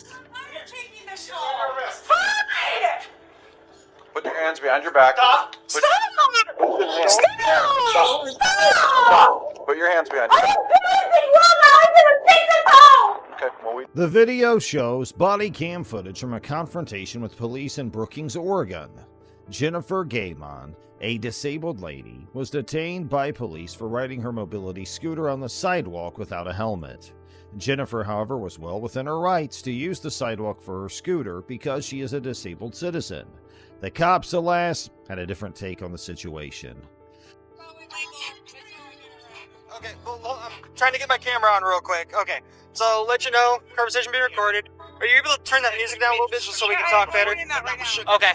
Why are you taking this off? Fine! Put your hands behind your back. Stop! Put, Stop! Stop! put your hands behind your back. Okay, well, The video shows body cam footage from a confrontation with police in Brookings, Oregon. Jennifer Gaymon, a disabled lady, was detained by police for riding her mobility scooter on the sidewalk without a helmet. Jennifer, however, was well within her rights to use the sidewalk for her scooter because she is a disabled citizen. The cops, alas, had a different take on the situation. Okay, well, I'm trying to get my camera on real quick. Okay, so let you know, conversation being recorded. Are you able to turn that music down a little bit just so we can talk better? Right now. Okay.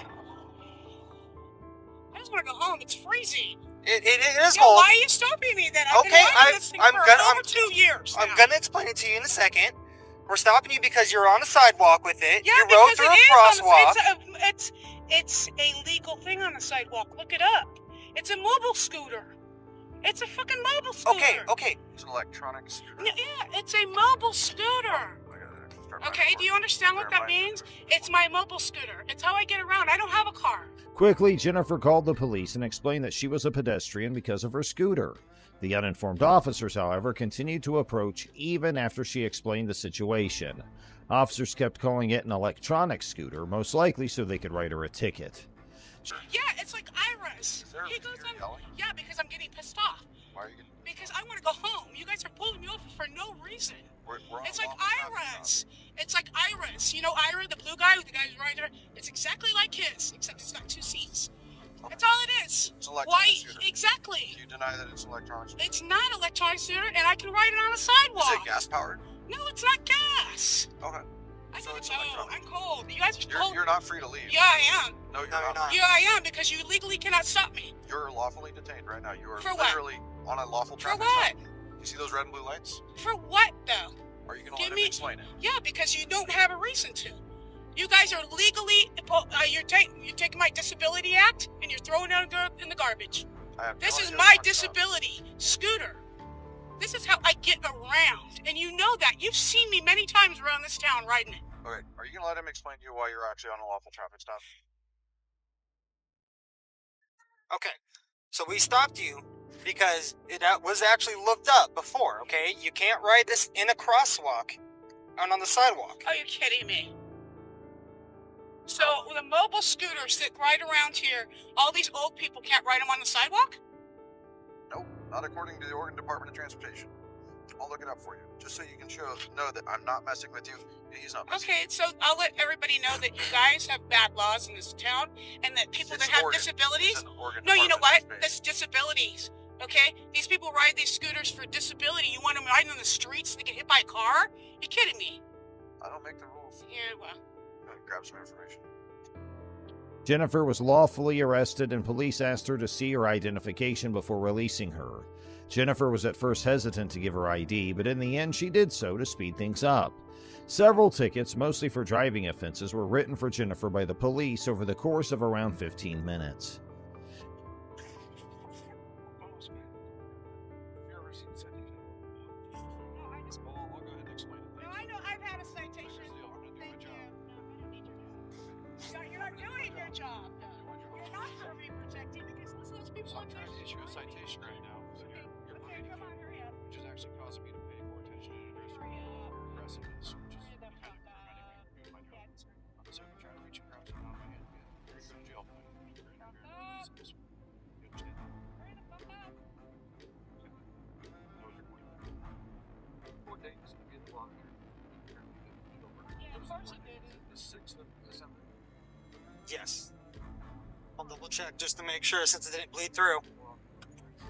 I just want to go home. It's freezing. It is Yo, cold. why are you stopping me then? I've been Okay, riding this thing I'm for gonna- over 2 years I'm now. gonna explain it to you in a second. We're stopping you because you're on a sidewalk with it. Yeah, you rode because through it a is crosswalk. it's a legal thing on the sidewalk. Look it up. It's a mobile scooter. It's a fucking mobile scooter. Okay. it's an electronic scooter. Yeah, it's a mobile scooter. Okay, do you understand what that means? It's my mobile scooter. It's how I get around. I don't have a car. Quickly, Jennifer called the police and explained that she was a pedestrian because of her scooter. The uninformed officers, however, continued to approach even after she explained the situation. Officers kept calling it an electronic scooter, most likely so they could write her a ticket. Yeah, it's like Iris. He goes on. Yelling? Yeah, because I'm getting pissed off. Why are you getting... Because I want to go home. You guys are pulling me over for no reason. We're on It's like lawful traffic Iris. It's like Iris. You know Ira, the blue guy with the guy's right there? It's exactly like his, except it's got 2 seats. stop. That's all it is. It's an electronic Why? scooter. Exactly. Do you deny that it's electronic scooter? It's not electronic scooter, and I can ride it on a Is sidewalk. it gas powered? No, it's not gas. Okay. I So gotta it's go. electronic. I'm cold. You guys are cold. You're not free to leave. Yeah, I am. No, you're No, you're not. not. Yeah, I am, because you legally cannot stop me. You're lawfully detained right now. You are For what? literally on a lawful For traffic what? stop. You see those red and blue lights? For what, though? Are you going to Give let me- him explain it? Yeah, because you don't have a reason to. You guys are legally, you're taking my disability act and you're throwing it in the garbage. I have no This is idea my what you're talking disability scooter. This is how I get around, and you know that. You've seen me many times around this town riding it. about. Okay, are you going to let him explain to you why you're actually on a lawful traffic stop? Okay. So we stopped you because it was actually looked up before, okay? You can't ride this in a crosswalk and on the sidewalk. Are you kidding me? So the mobile scooters that ride around here, all these old people can't ride them on the sidewalk? Nope, not according to the Oregon Department of Transportation. I'll look it up for you, just so you can know that I'm not messing with you. He's not messing Okay, so I'll let everybody know that you guys have bad laws in this town, and that people It's that have Oregon. disabilities. It's an Oregon No, you know Department what? of That's disabilities. Okay? These people ride these scooters for disability. You want them riding on the streets so they get hit by a car? You kidding me? I don't make the rules. Yeah, well. Grab some information. Jennifer was lawfully arrested and police asked her to see her identification before releasing her. Jennifer was at first hesitant to give her ID, but in the end she did so to speed things up. Several tickets, mostly for driving offenses, were written for Jennifer by the police over the course of around 15 minutes. No, I know. I've had a citation. Thank you. You're not doing your job. You're not going to be protecting because listen to those people on there. issue a citation right now. So you're Okay, come on, hurry up. which is actually causing me to pay more attention and address your aggressiveness, which is Hurry the fuck up. I'm just trying to reach across the top of my hand. You're going to jail. You understand? Hurry the fuck up. What date is the get blocked here? Yeah, of course it did. The 6th of December. Yes. I'll double check just to make sure since it didn't bleed through.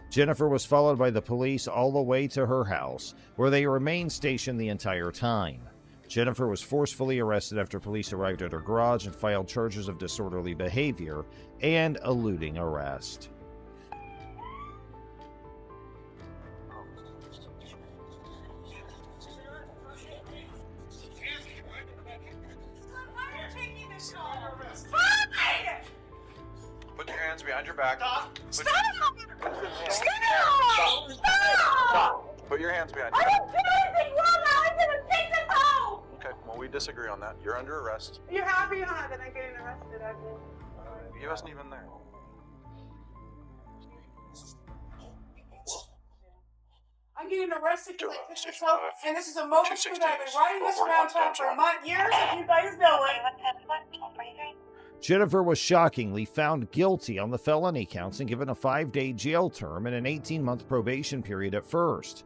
Jennifer was followed by the police all the way to her house, where they remained stationed the entire time. Jennifer was forcefully arrested after police arrived at her garage and filed charges of disorderly behavior and eluding arrest. Why are you taking this off? Fine! Put your hands behind your back. Stop! Stop! Stop! Put your hands behind I your back. didn't do anything wrong. I was in a pizza hole. Okay, well, we disagree on that. You're under arrest. Are you happy or not that I'm getting arrested? He wasn't even there. I'm getting arrested because I Joe, pissed station myself, 5, and this is a moment that I've been riding this around town for years, and you guys know it. Jennifer was shockingly found guilty on the felony counts and given a 5-day jail term and an 18-month probation period at first.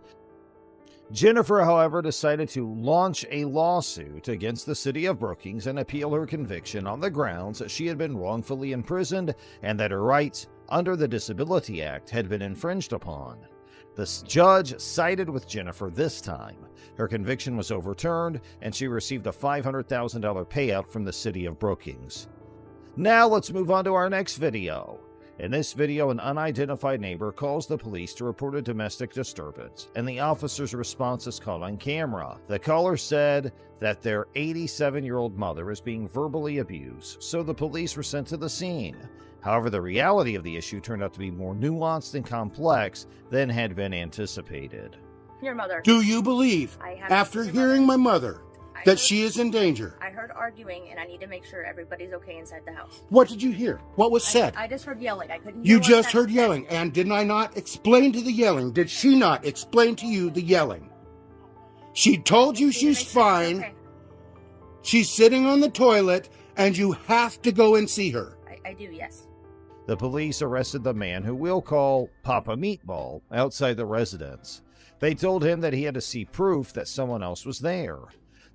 Jennifer, however, decided to launch a lawsuit against the city of Brookings and appeal her conviction on the grounds that she had been wrongfully imprisoned and that her rights under the Disability Act had been infringed upon. The judge sided with Jennifer this time. Her conviction was overturned, and she received a $500,000 payout from the city of Brookings. Now let's move on to our next video. In this video, an unidentified neighbor calls the police to report a domestic disturbance, and the officer's response is caught on camera. The caller said that their 87-year-old mother is being verbally abused, so the police were sent to the scene. However, the reality of the issue turned out to be more nuanced and complex than had been anticipated. Your mother. Do you believe, after hearing my mother, that she is in danger? I heard arguing, and I need to make sure everybody's okay inside the house. What did you hear? What was said? I just heard yelling. I couldn't hear You what just that heard was yelling, said. and did I not explain to the yelling? Did she not explain to you the yelling? She told you I just need to she's make sure fine. okay. She's sitting on the toilet, and you have to go and see her. I do, yes. The police arrested the man who we'll call Papa Meatball outside the residence. They told him that he had to see proof that someone else was there.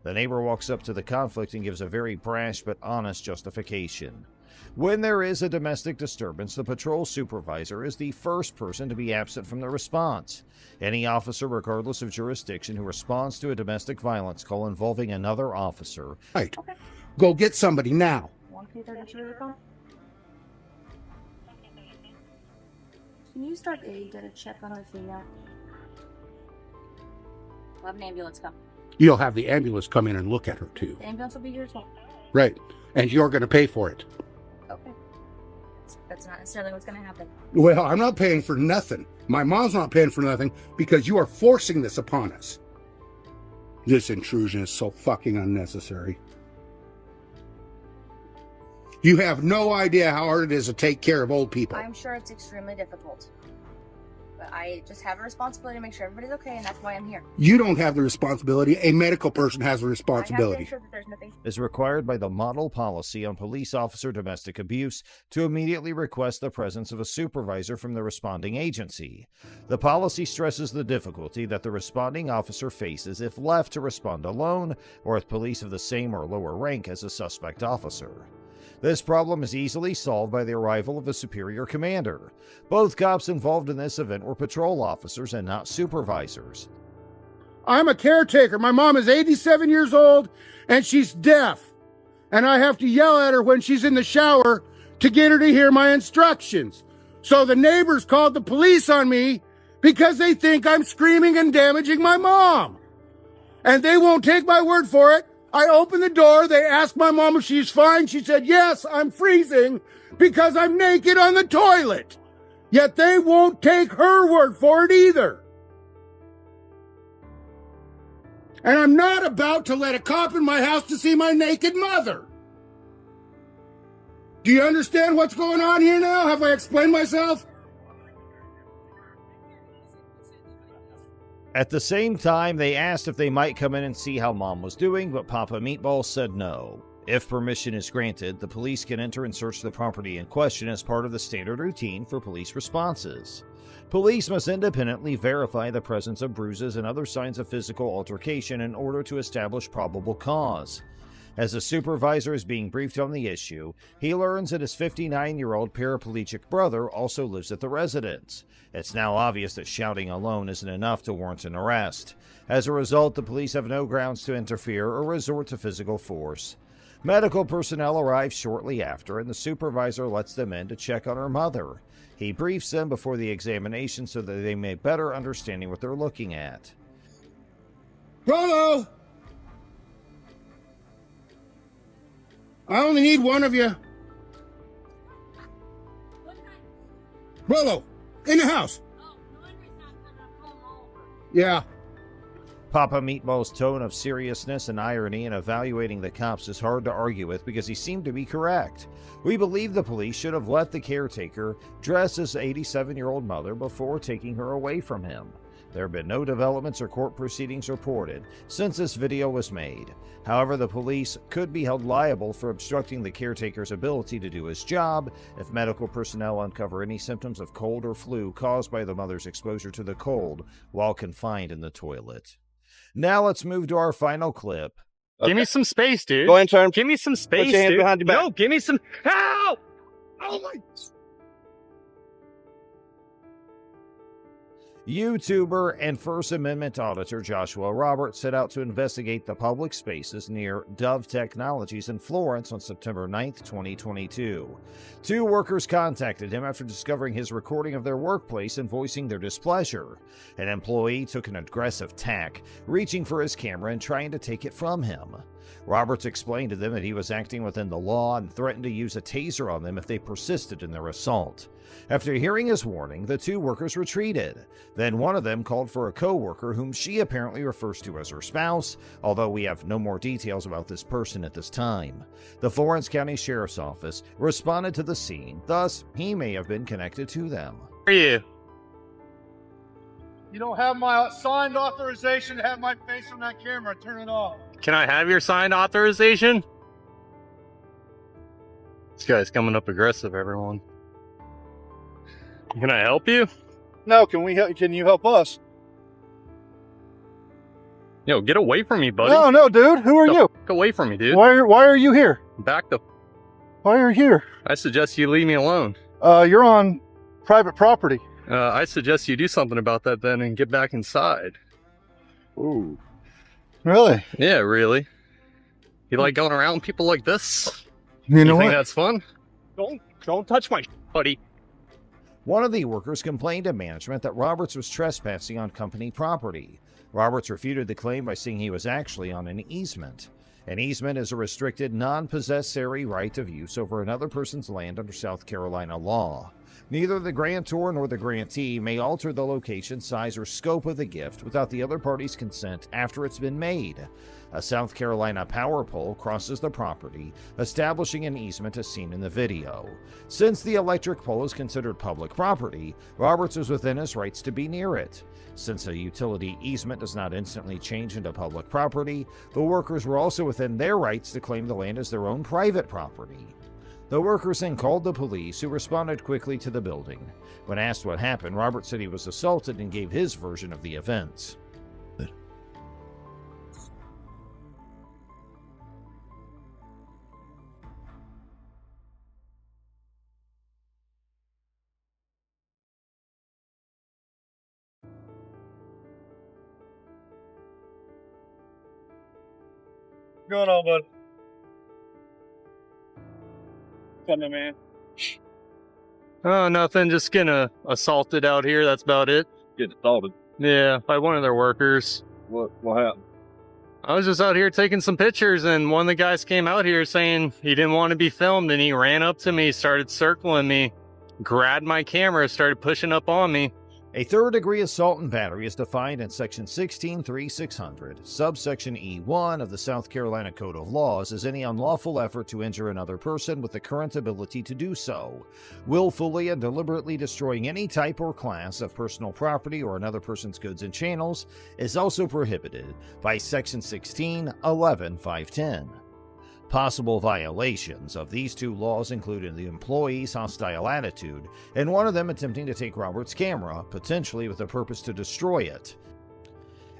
The neighbor walks up to the conflict and gives a very brash but honest justification. When there is a domestic disturbance, the patrol supervisor is the first person to be absent from the response. Any officer, regardless of jurisdiction, who responds to a domestic violence call involving another officer. Right. Okay. Go get somebody now. 1K32 phone? Can you start a check on the female? We'll have an ambulance come. You'll have the ambulance come in and look at her, too. The ambulance will be here as well. Right. And you're going to pay for it. Okay. That's not necessarily what's going to happen. Well, I'm not paying for nothing. My mom's not paying for nothing because you are forcing this upon us. This intrusion is so fucking unnecessary. You have no idea how hard it is to take care of old people. I'm sure it's extremely difficult. But I just have a responsibility to make sure everybody's okay, and that's why I'm here. You don't have the responsibility. A medical person has the I have to responsibility. ensure that there's nothing. Is required by the model policy on police officer domestic abuse to immediately request the presence of a supervisor from the responding agency. The policy stresses the difficulty that the responding officer faces if left to respond alone or with police of the same or lower rank as a suspect officer. This problem is easily solved by the arrival of a superior commander. Both cops involved in this event were patrol officers and not supervisors. I'm a caretaker. My mom is 87 years old and she's deaf. And I have to yell at her when she's in the shower to get her to hear my instructions. So the neighbors called the police on me because they think I'm screaming and damaging my mom. And they won't take my word for it. I opened the door. They asked my mom if she's fine. She said, yes, I'm freezing because I'm naked on the toilet. Yet they won't take her word for it either. And I'm not about to let a cop in my house to see my naked mother. Do you understand what's going on here now? Have I explained myself? At the same time, they asked if they might come in and see how Mom was doing, but Papa Meatball said no. If permission is granted, the police can enter and search the property in question as part of the standard routine for police responses. Police must independently verify the presence of bruises and other signs of physical altercation in order to establish probable cause. As the supervisor is being briefed on the issue, he learns that his 59-year-old paraplegic brother also lives at the residence. It's now obvious that shouting alone isn't enough to warrant an arrest. As a result, the police have no grounds to interfere or resort to physical force. Medical personnel arrive shortly after, and the supervisor lets them in to check on her mother. He briefs them before the examination so that they may better understand what they're looking at. Rollo! I only need one of you. Rollo, in the house. Yeah. Papa Meatball's tone of seriousness and irony in evaluating the cops is hard to argue with because he seemed to be correct. We believe the police should have let the caretaker dress his 87-year-old mother before taking her away from him. There have been no developments or court proceedings reported since this video was made. However, the police could be held liable for obstructing the caretaker's ability to do his job if medical personnel uncover any symptoms of cold or flu caused by the mother's exposure to the cold while confined in the toilet. Now let's move to our final clip. Okay. Give me some space, dude. Go ahead and turn. Give me some space, Put your hands dude. behind your back. No, give me some. Help! Oh my. YouTuber and First Amendment auditor Joshua Roberts set out to investigate the public spaces near Dove Technologies in Florence on September 9, 2022. Two workers contacted him after discovering his recording of their workplace and voicing their displeasure. An employee took an aggressive tack, reaching for his camera and trying to take it from him. Roberts explained to them that he was acting within the law and threatened to use a taser on them if they persisted in their assault. After hearing his warning, the two workers retreated. Then one of them called for a co-worker whom she apparently refers to as her spouse, although we have no more details about this person at this time. The Florence County Sheriff's Office responded to the scene, thus he may have been connected to them. Who are you? You don't have my signed authorization to have my face on that camera. Turn it off. Can I have your signed authorization? This guy's coming up aggressive, everyone. Can I help you? No, can you help us? Yo, get away from me, buddy. No, dude. Who are you? Get away from me, dude. Why are you here? Back the. Why are you here? I suggest you leave me alone. You're on private property. I suggest you do something about that then and get back inside. Ooh. Really? Yeah, really. You like going around with people like this? You know think what? that's fun? Don't touch my buddy. One of the workers complained to management that Roberts was trespassing on company property. Roberts refuted the claim by saying he was actually on an easement. An easement is a restricted, non-possessory right of use over another person's land under South Carolina law. Neither the grantor nor the grantee may alter the location, size, or scope of the gift without the other party's consent after it's been made. A South Carolina power pole crosses the property, establishing an easement as seen in the video. Since the electric pole is considered public property, Roberts is within his rights to be near it. Since a utility easement does not instantly change into public property, the workers were also within their rights to claim the land as their own private property. The workers then called the police, who responded quickly to the building. When asked what happened, Roberts said he was assaulted and gave his version of the events. What's going on, bud? Come on, man. Oh, nothing. Just getting assaulted out here. That's about it. Getting assaulted. Yeah, by one of their workers. What happened? I was just out here taking some pictures, and one of the guys came out here saying he didn't want to be filmed, and he ran up to me, started circling me, grabbed my camera, started pushing up on me. A third-degree assault and battery is defined in Section 16-3600, subsection E1 of the South Carolina Code of Laws as any unlawful effort to injure another person with the current ability to do so. Willfully and deliberately destroying any type or class of personal property or another person's goods and channels is also prohibited by Section 16-11-510. Possible violations of these two laws included the employee's hostile attitude and one of them attempting to take Robert's camera, potentially with the purpose to destroy it.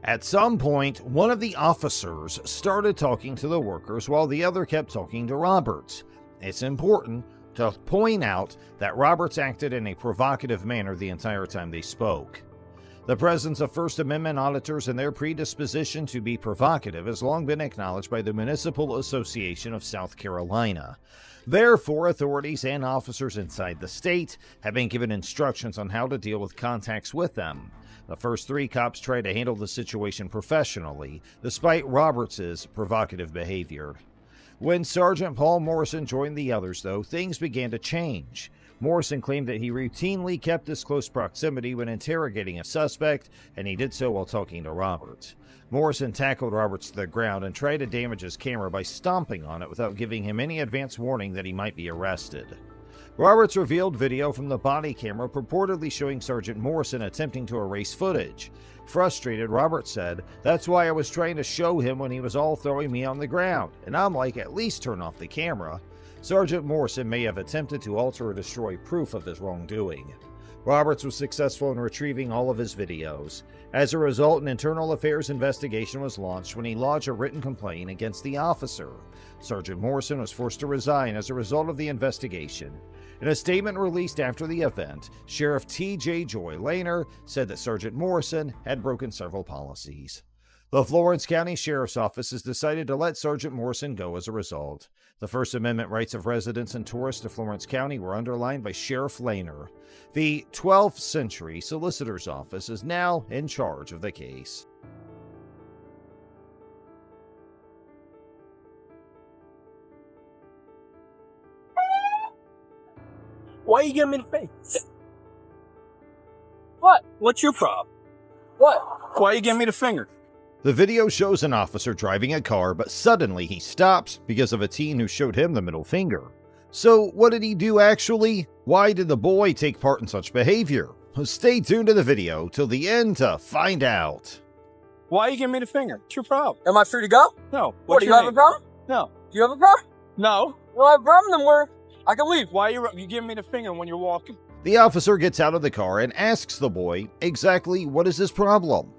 At some point, one of the officers started talking to the workers while the other kept talking to Roberts. It's important to point out that Roberts acted in a provocative manner the entire time they spoke. The presence of First Amendment auditors and their predisposition to be provocative has long been acknowledged by the Municipal Association of South Carolina. Therefore, authorities and officers inside the state have been given instructions on how to deal with contacts with them. The first three cops tried to handle the situation professionally, despite Roberts' provocative behavior. When Sergeant Paul Morrison joined the others, though, things began to change. Morrison claimed that he routinely kept this close proximity when interrogating a suspect, and he did so while talking to Robert. Morrison tackled Roberts to the ground and tried to damage his camera by stomping on it without giving him any advance warning that he might be arrested. Roberts revealed video from the body camera purportedly showing Sergeant Morrison attempting to erase footage. Frustrated, Roberts said, "That's why I was trying to show him when he was all throwing me on the ground, and I'm like, at least turn off the camera." Sergeant Morrison may have attempted to alter or destroy proof of his wrongdoing. Roberts was successful in retrieving all of his videos. As a result, an internal affairs investigation was launched when he lodged a written complaint against the officer. Sergeant Morrison was forced to resign as a result of the investigation. In a statement released after the event, Sheriff T.J. Joy Lehner said that Sergeant Morrison had broken several policies. The Florence County Sheriff's Office has decided to let Sergeant Morrison go as a result. The First Amendment rights of residents and tourists of Florence County were underlined by Sheriff Lehner. The 12th Century Solicitor's Office is now in charge of the case. Why you giving me the face? What? What's your problem? What? Why you giving me the finger? The video shows an officer driving a car, but suddenly he stops because of a teen who showed him the middle finger. So what did he do actually? Why did the boy take part in such behavior? Stay tuned to the video till the end to find out. Why you giving me the finger? What's your problem? Am I free to go? No. What, do you have a problem? No. Do you have a problem? No. You don't have a problem, then I can leave. Why you giving me the finger when you're walking? The officer gets out of the car and asks the boy exactly what is his problem.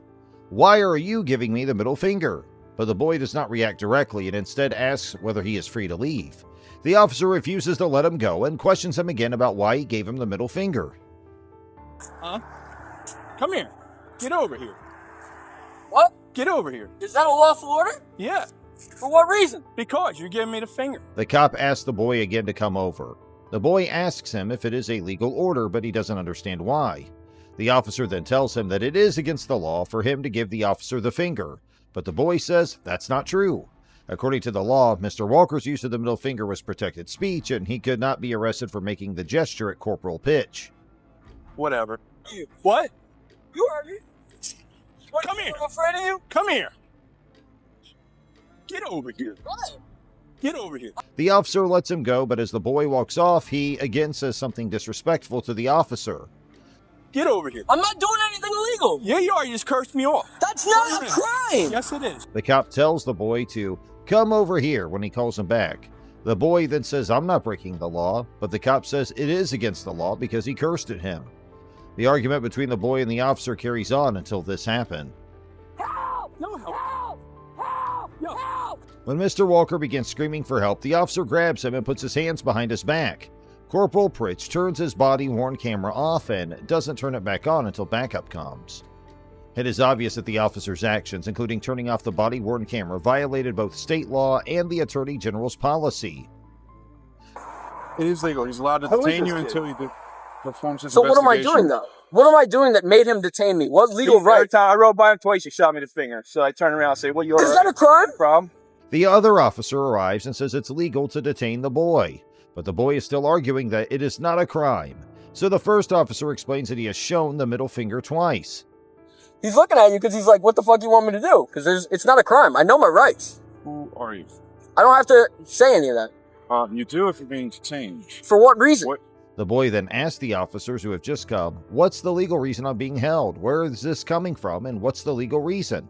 Why are you giving me the middle finger? But the boy does not react directly and instead asks whether he is free to leave. The officer refuses to let him go and questions him again about why he gave him the middle finger. Huh? Come here. Get over here. What? Get over here. Is that a lawful order? Yeah. For what reason? Because you're giving me the finger. The cop asks the boy again to come over. The boy asks him if it is a legal order, but he doesn't understand why. The officer then tells him that it is against the law for him to give the officer the finger, but the boy says that's not true. According to the law, Mr. Walker's use of the middle finger was protected speech, and he could not be arrested for making the gesture at corporal pitch. Whatever. You. What? You heard me. What, Come here. I'm afraid of you? Come here. Get over here. What? Get over here. The officer lets him go, but as the boy walks off, he again says something disrespectful to the officer. Get over here. I'm not doing anything illegal. Yeah, you are. You just cursed me off. That's not a crime. Yes, it is. The cop tells the boy to come over here when he calls him back. The boy then says, "I'm not breaking the law," but the cop says it is against the law because he cursed at him. The argument between the boy and the officer carries on until this happened. Help! No help. Help! Help! No. Help! When Mr. Walker begins screaming for help, the officer grabs him and puts his hands behind his back. Corporal Pritch turns his body-worn camera off and doesn't turn it back on until backup comes. It is obvious that the officer's actions, including turning off the body-worn camera, violated both state law and the Attorney General's policy. It is legal. He's allowed to Who is detain this you kid? until he performs his So what am I investigation. doing though? What am I doing that made him detain me? What legal Every right? time I rode by him twice, he shot me the finger. So I turned around and said, "Well, you're Is that a crime? problem?" The other officer arrives and says it's legal to detain the boy, but the boy is still arguing that it is not a crime. So the first officer explains that he has shown the middle finger twice. He's looking at you because he's like, what the fuck you want me to do? Because it's not a crime. I know my rights. Who are you? I don't have to say any of that. You do if you're being detained. For what reason? What? The boy then asks the officers who have just come, "What's the legal reason I'm being held? Where is this coming from, and what's the legal reason?"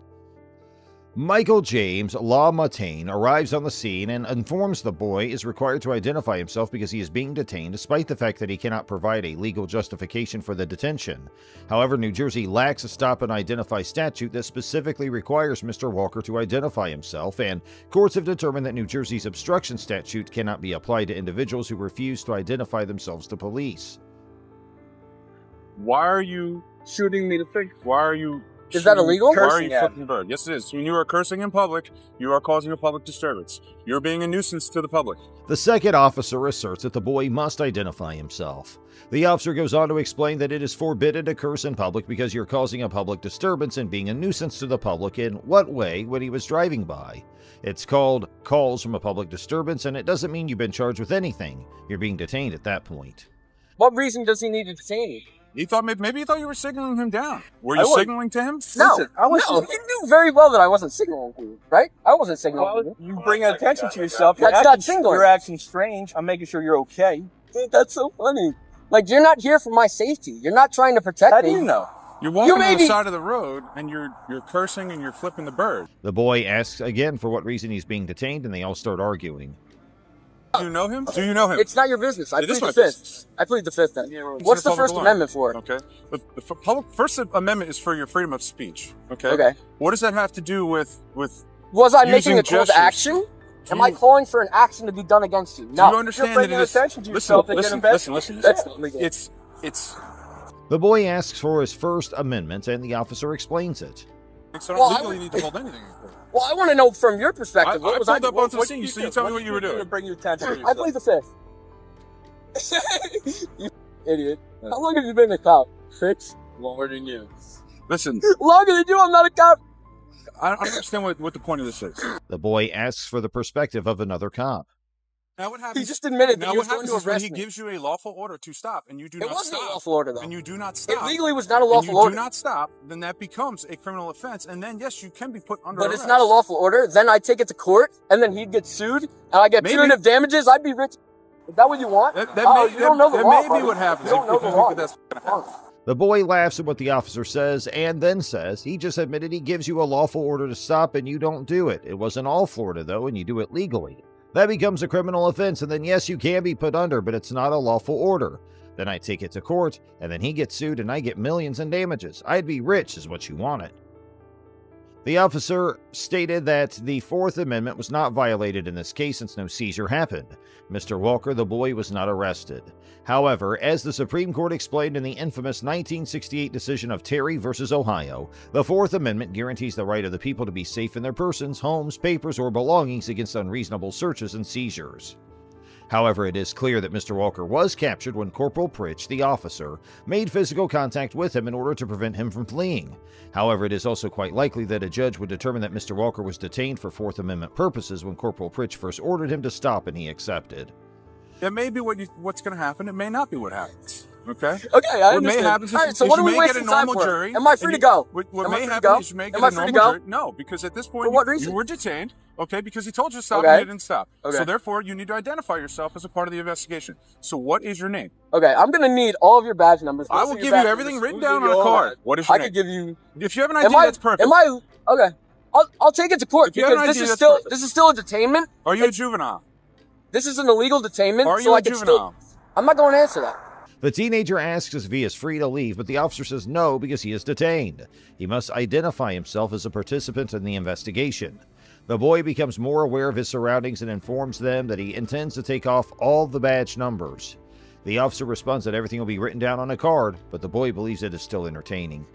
Michael James LaMontagne arrives on the scene and informs the boy is required to identify himself because he is being detained despite the fact that he cannot provide a legal justification for the detention. However, New Jersey lacks a stop and identify statute that specifically requires Mr. Walker to identify himself, and courts have determined that New Jersey's obstruction statute cannot be applied to individuals who refuse to identify themselves to police. Why are you shooting me the finger? Why are you Is that illegal? Why are you flipping the bird? Yes, it is. When you are cursing in public, you are causing a public disturbance. You're being a nuisance to the public. The second officer asserts that the boy must identify himself. The officer goes on to explain that it is forbidden to curse in public because you're causing a public disturbance and being a nuisance to the public. In what way? When he was driving by. It's called calls from a public disturbance, and it doesn't mean you've been charged with anything. You're being detained at that point. What reason does he need to detain you? He thought maybe he thought you were signaling him down. Were you signaling to him? No, Listen, no, you knew very well that I wasn't signaling to you, right? I wasn't signaling to you. You bring attention to yourself. That's not signaling. You're acting strange. I'm making sure you're okay. Dude, that's so funny. Like, you're not here for my safety. You're not trying to protect me. How do you know? You're walking on the side of the road, and you're cursing and you're flipping the bird. The boy asks again for what reason he's being detained, and they all start arguing. Do you know him? Do you know him? It's not your business. I It is plead the my fifth. business. I plead the fifth then. Yeah, What's the public First alarm. Amendment for? Okay. The First Amendment is for your freedom of speech. Okay. Okay. What does that have to do with Was I using making a call to gestures? action? Am I calling for an action to be done against you? No. Do you understand You're that bringing it is? attention to Listen, yourself and listen, get listen, listen. That's not legal. It's. The boy asks for his First Amendment, and the officer explains it. So Well, don't I legally would- need to hold anything in court. Well, I want to know from your perspective. I What was I pulled up doing? onto the scene, so you tell me what you were To doing. bring your attention to I yourself. plead the fifth. You idiot. How long have you been a cop? 6? Longer than you. Listen, Longer than you, I'm not a cop. I don't understand what the point of this is. The boy asks for the perspective of another cop. Now what happens? He just admitted that Now he was what going happens to is when arrest he me. gives you a lawful order to stop, and you do It not wasn't stop. a lawful order, though. And you do not It stop. legally was not a and lawful you order. do not stop, then that becomes a criminal offense, and then yes, you can be put under But arrest. it's not a lawful order. Then I take it to court, and then he'd get sued, and I get Maybe. punitive damages. I'd be rich. Is that what you want? That Oh, may, you don't know the that law, may be buddy. what happens You don't know if the you law. think that's going to happen. The boy laughs at what the officer says and then says he just admitted he gives you a lawful order to stop and you don't do it. It wasn't all Florida, though, and you do it legally. That becomes a criminal offense, and then yes, you can be put under, but it's not a lawful order. Then I take it to court, and then he gets sued, and I get millions in damages. I'd be rich, is what you wanted. The officer stated that the Fourth Amendment was not violated in this case since no seizure happened. Mr. Walker, the boy, was not arrested. However, as the Supreme Court explained in the infamous 1968 decision of Terry v. Ohio, the Fourth Amendment guarantees the right of the people to be safe in their persons, homes, papers, or belongings against unreasonable searches and seizures. However, it is clear that Mr. Walker was captured when Corporal Pritch, the officer, made physical contact with him in order to prevent him from fleeing. However, it is also quite likely that a judge would determine that Mr. Walker was detained for Fourth Amendment purposes when Corporal Pritch first ordered him to stop and he accepted. That may be what's going to happen. It may not be what happens. Okay? Okay, I What may understand. happen is All right, so what are we wasting time for? jury. Am I free to go? What Am I may free to happen go? is you may Am get I a free to normal go? jury. No, because at this point For what you reason? were detained, okay, because he told you to stop Okay. and you didn't stop. Okay. So therefore, you need to identify yourself as a part of the investigation. So what is your name? Okay, I'm gonna need all of your badge numbers. I will give you everything written down on a card. What is your I name? could give you. If you have an Am ID, I? that's perfect. Am I? Okay, I'll take it to court If you have because an this ID, is that's still perfect. this is still a detainment. Are you a juvenile? This is an illegal detainment. Are so you I a can juvenile? Still, I'm not going to answer that. The teenager asks if he is free to leave, but the officer says no because he is detained. He must identify himself as a participant in the investigation. The boy becomes more aware of his surroundings and informs them that he intends to take off all the badge numbers. The officer responds that everything will be written down on a card, but the boy believes it is still entertaining.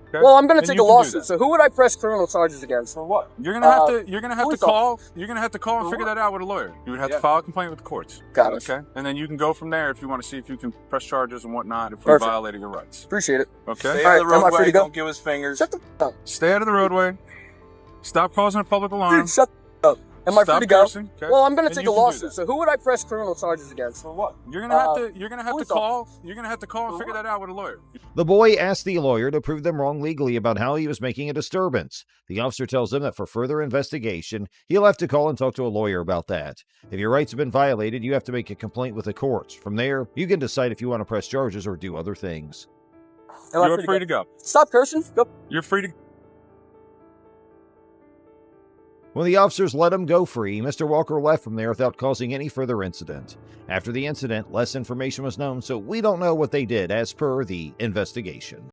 Okay? Well, I'm going to And take you a can do lawsuit. that. So who would I press criminal charges against? For what? You're gonna have to. You're gonna have to police call. You're gonna have to call and For figure what? that out with a lawyer. You would have Yeah. to file a complaint with the courts. Got it. Okay, and then you can go from there if you want to see if you can press charges and whatnot if we're Perfect. violating your rights. Appreciate it. Okay. Stay All out right, of the am I free roadway. to go? Don't give us fingers. Shut the f up. Stay out of the roadway. Stop causing a public alarm. Dude, shut the f up. Am I free Stop to go? cursing, okay? Well, I'm going to And take you a can do lawsuit. that. So who would I press criminal charges against? For what? You're gonna have to. You're gonna have to police call. You're gonna have to call and For figure what? that out with a lawyer. The boy asks the lawyer to prove them wrong legally about how he was making a disturbance. The officer tells him that for further investigation, he'll have to call and talk to a lawyer about that. If your rights have been violated, you have to make a complaint with the courts. From there, you can decide if you want to press charges or do other things. Am I You're free to go. Stop cursing. Go. You're free to. When the officers let him go free, Mr. Walker left from there without causing any further incident. After the incident, less information was known, so we don't know what they did as per the investigation.